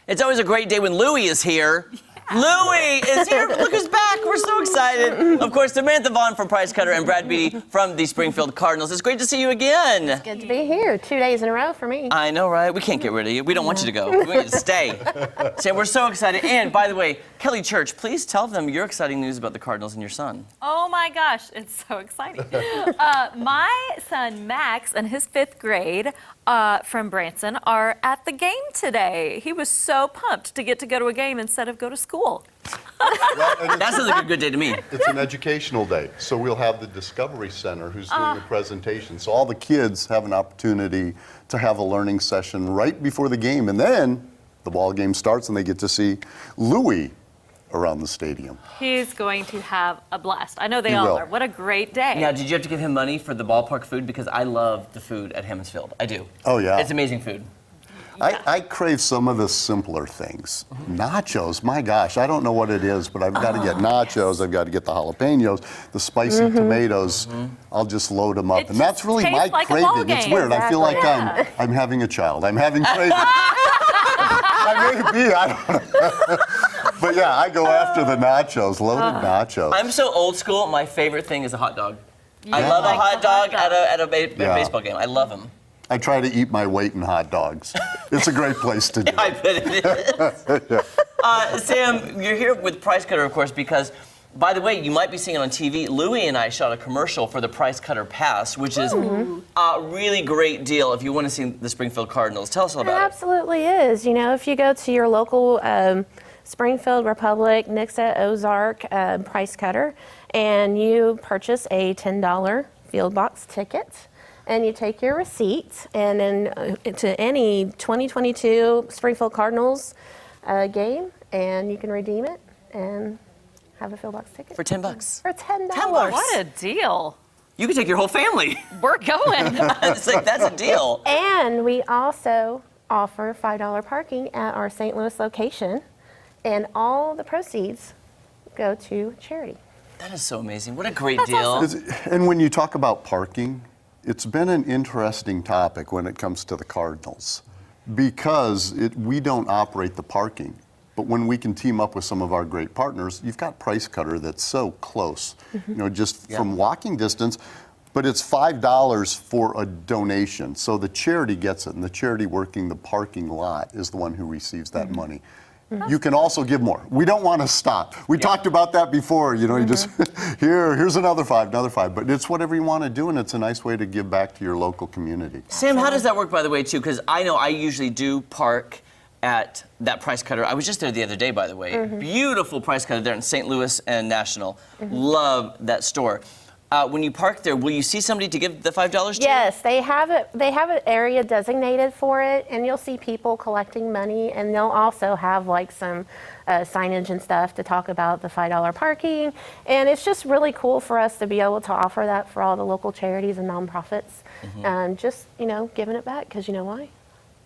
It's always a great day when Louie is here. Louie is here. Look who's back. We're so excited. Of course, Samantha Vaughn from Price Cutter and Brad Beatty from the Springfield Cardinals. It's great to see you again. It's good to be here. 2 days in a row for me. I know, right? We can't get rid of you. We don't want you to go. We want you to stay. So we're so excited. And by the way, Kelly Church, please tell them your exciting news about the Cardinals and your son. Oh my gosh, it's so exciting. My son Max and his 5th grade from Branson are at the game today. He was so pumped to go to a game instead of go to school. Well, That sounds like a good day to me. it's an educational day, so we'll have the Discovery Center who's doing the presentation. So all the kids have an opportunity to have a learning session right before the game, and then the ball game starts and they get to see Louie around the stadium. He's going to have a blast. I know they He all will. are. What a great day. Now, did you have to give him money for the ballpark food? Because I love the food at Hammons Field. I do. Oh, yeah. It's amazing food. I crave some of the simpler things. Nachos, my gosh, I don't know what it is, but I've got to get nachos, I've got to get the jalapenos, the spicy tomatoes. I'll just load them up. It And that's just really my tastes like a ball craving. It's game. weird. I feel like Exactly. I'm having a child. I'm having cravings. I may be, I don't know. But yeah, I go after the nachos, loaded nachos. I'm so old school. My favorite thing is a hot dog. I You love a like hot the hot dog at a Yeah. baseball game. I love them. I try to eat my weight in hot dogs. It's a great place to do I it. bet it is. Sam, you're here with Price Cutter, of course, because, by the way, you might be seeing it on TV. Louie and I shot a commercial for the Price Cutter Pass, which is a really great deal if you want to see the Springfield Cardinals. Tell us all It about it. absolutely is. You know, if you go to your local Springfield, Republic, Nixa, Ozark Price Cutter, and you purchase a $10 field box ticket, and you take your receipt, and then to any 2022 Springfield Cardinals game, and you can redeem it and have a field box ticket. For $10. For $10. $10. What a deal. You can take your whole family. We're going. It's like, that's a deal. And we also offer $5 parking at our St. Louis location, and all the proceeds go to charity. That is so amazing. What a great deal. And when you talk about parking, it's been an interesting topic when it comes to the Cardinals because we don't operate the parking. But when we can team up with some of our great partners, you've got Price Cutter that's so close, you know, just from walking distance. But it's $5 for a donation. So the charity gets it, and the charity working the parking lot is the one who receives that money. You can also give more. We don't want to stop. We talked about that before. You know, you just, here's another five. But it's whatever you want to do, and it's a nice way to give back to your local community. Sam, how does that work, by the way, too? Because I know I usually do park at that Price Cutter. I was just there the other day, by the way. Beautiful Price Cutter there in St. Louis and National. Love that store. When you park there, will you see somebody to give the $5 to? Yes, they have it. They have an area designated for it, and you'll see people collecting money, and they'll also have like some signage and stuff to talk about the $5 parking. And it's just really cool for us to be able to offer that for all the local charities and nonprofits, just giving it back because you know why?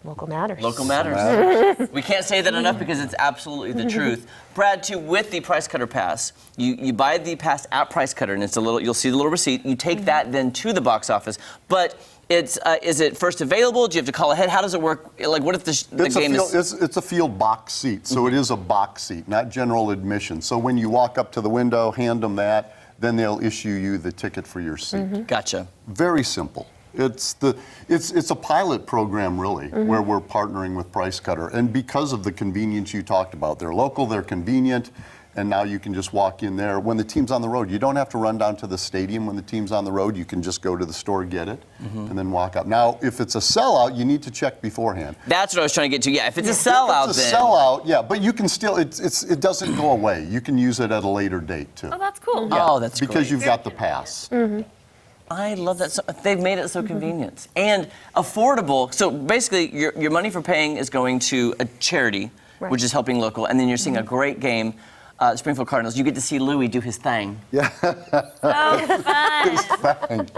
Local matters. Local matters. We can't say that enough because it's absolutely the truth. Brad, too, with the Price Cutter Pass, you buy the pass at Price Cutter, and it's you'll see the little receipt. You take that then to the box office. But it's is it first available? Do you have to call ahead? How does it work? Like, what if the game is? It's a field box seat, so it is a box seat, not general admission. So when you walk up to the window, hand them that, then they'll issue you the ticket for your seat. Gotcha. Very simple. It's a pilot program, really, where we're partnering with Price Cutter. And because of the convenience you talked about, they're local, they're convenient, and now you can just walk in there. When the team's on the road, you don't have to run down to the stadium. When the team's on the road, you can just go to the store, get it, and then walk up. Now, if it's a sellout, you need to check beforehand. That's what I was trying to get to. Yeah, if it's a sellout, If it's a then. sellout, yeah, but you can still, it doesn't go away. You can use it at a later date, too. Oh, that's cool. Oh, that's Because great. you've got the pass. I love that. They've made it so convenient and affordable. So basically, your money for paying is going to a charity, which is helping local, and then you're seeing a great game. Springfield Cardinals, you get to see Louie do his thing. Yeah.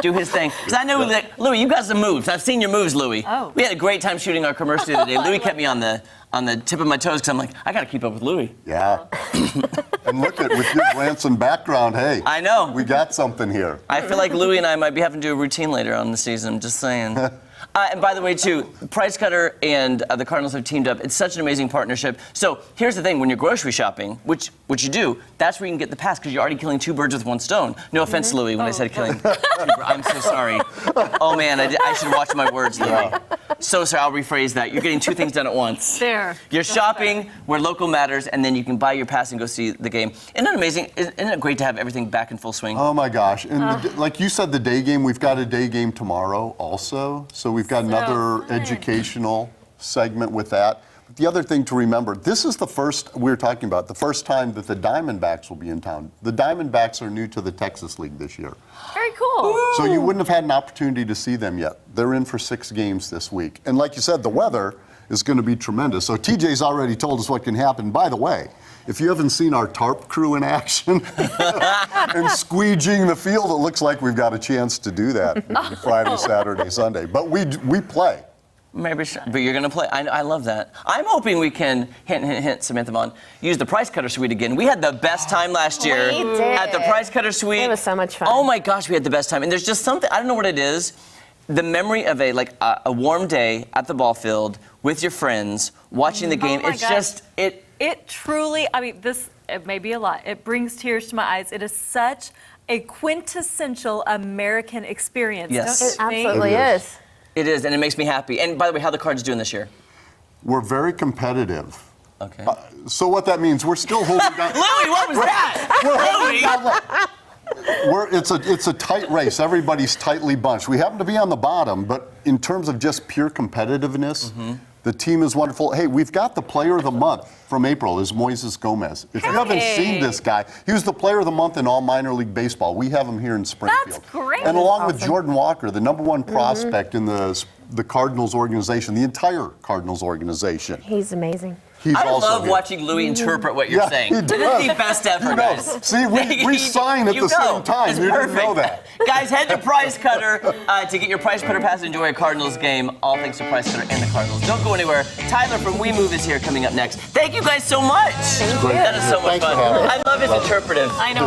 Do his thing. Because I know that, Louie, you got some moves. I've seen your moves, Louie. Oh. We had a great time shooting our commercial the other day. Louie kept me on the tip of my toes because I'm like, I got to keep up with Louie. Yeah. And look at, with your Branson background, hey. I know. We got something here. I feel like Louie and I might be having to do a routine later on in the season. Just saying. And by the way, too, Price Cutter and the Cardinals have teamed up. It's such an amazing partnership. So here's the thing: when you're grocery shopping, which you do, that's where you can get the pass because you're already killing 2 birds with 1 stone. No offense, Louie, when I said killing 2 birds. I'm so sorry. Oh man, I should watch my words, Louie. So sorry. I'll rephrase that. You're getting 2 things done at once. There. You're shopping where local matters, and then you can buy your pass and go see the game. Isn't that amazing? Isn't it great to have everything back in full swing? Oh my gosh. And like you said, the day game, we've got a day game tomorrow also. So we've got another fun. educational segment with that. But the other thing to remember, this is the first, we were talking about, the first time that the Diamondbacks will be in town. The Diamondbacks are new to the Texas League this year. Very cool. So you wouldn't have had an opportunity to see them yet. They're in for 6 games this week. And like you said, the weather is going to be tremendous. So TJ's already told us what can happen. By the way, if you haven't seen our tarp crew in action and squeegeeing the field, it looks like we've got a chance to do that Friday, Saturday, Sunday. But we play. Maybe, but you're going to play. I love that. I'm hoping we can, hint, Samantha Vaughn, use the Price Cutter Suite again. We had the best time last year We did. at the Price Cutter Suite. It was so much fun. Oh my gosh, we had the best time. And there's just something, I don't know what it is, the memory of a warm day at the ball field with your friends, watching the game. Oh my It's gosh. just, It truly, I mean, it may be a lot. It brings tears to my eyes. It is such a quintessential American experience. Yes. Don't It you think? absolutely It is. is. it is, and it makes me happy. And by the way, how are the Cards doing this year? We're very competitive. Okay. So what that means, we're still holding down. Louie, what was that? Louie! It's a tight race. Everybody's tightly bunched. We happen to be on the bottom, but in terms of just pure competitiveness, the team is wonderful. Hey, we've got the Player of the Month from April is Moises Gomez. If you haven't seen this guy, he was the Player of the Month in all minor league baseball. We have him here in Springfield. That's great. And along with Awesome. Jordan Walker, the #1 prospect in the Cardinals organization, the entire Cardinals organization. He's amazing. He's I also love here. watching Louie interpret what you're Yeah, saying. he This does. is the best ever, You know, guys. see, we sign at You the same know, time. it's You perfect. didn't know that. Guys, head to Price Cutter to get your Price Cutter pass and enjoy a Cardinals game. All thanks to Price Cutter and the Cardinals. Don't go anywhere. Tyler from We Move is here coming up next. Thank you guys so much. great. That is so much Thanks for fun. having us. I love his interpretive. I know.